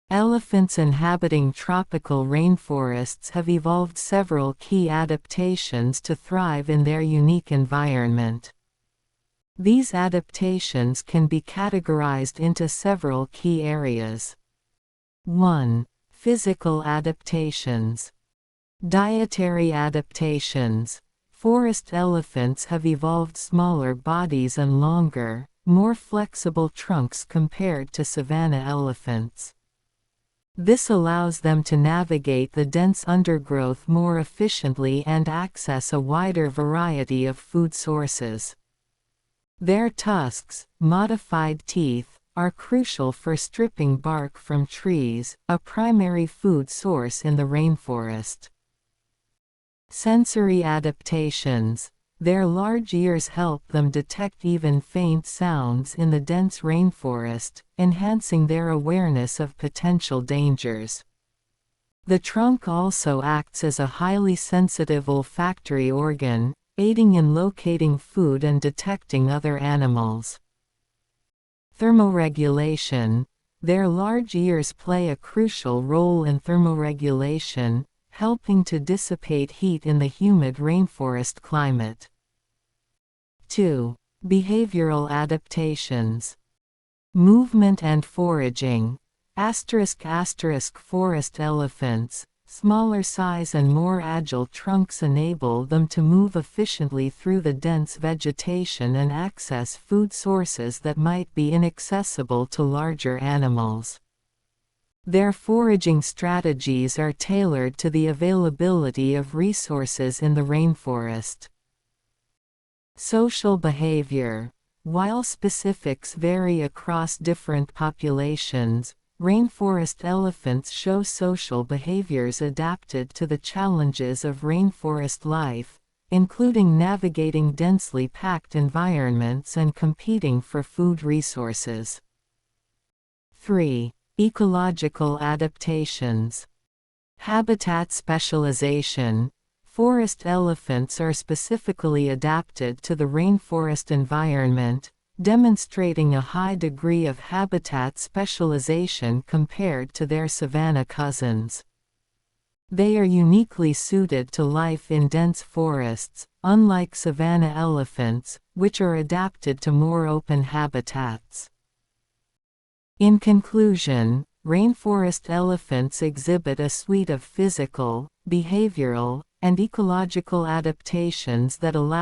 Elephants inhabiting tropical rainforests have evolved several key adaptations to thrive in their unique environment. These adaptations can be categorized into several key areas. 1. Physical adaptations. Dietary adaptations. Forest elephants have evolved smaller bodies and longer, more flexible trunks compared to savanna elephants. This allows them to navigate the dense undergrowth more efficiently and access a wider variety of food sources. Their tusks, modified teeth, are crucial for stripping bark from trees, a primary food source in the rainforest. Sensory adaptations. Their large ears help them detect even faint sounds in the dense rainforest, enhancing their awareness of potential dangers. The trunk also acts as a highly sensitive olfactory organ, aiding in locating food and detecting other animals. Thermoregulation. Their large ears play a crucial role in thermoregulation, helping to dissipate heat in the humid rainforest climate. 2. Behavioral adaptations. Movement and foraging. Forest elephants, smaller size and more agile trunks enable them to move efficiently through the dense vegetation and access food sources that might be inaccessible to larger animals. Their foraging strategies are tailored to the availability of resources in the rainforest. Social behavior. While specifics vary across different populations, rainforest elephants show social behaviors adapted to the challenges of rainforest life, including navigating densely packed environments and competing for food resources. 3. Ecological adaptations. Habitat specialization. Forest elephants are specifically adapted to the rainforest environment, demonstrating a high degree of habitat specialization compared to their savanna cousins. They are uniquely suited to life in dense forests, unlike savanna elephants, which are adapted to more open habitats. In conclusion, rainforest elephants exhibit a suite of physical, behavioral, and ecological adaptations that allow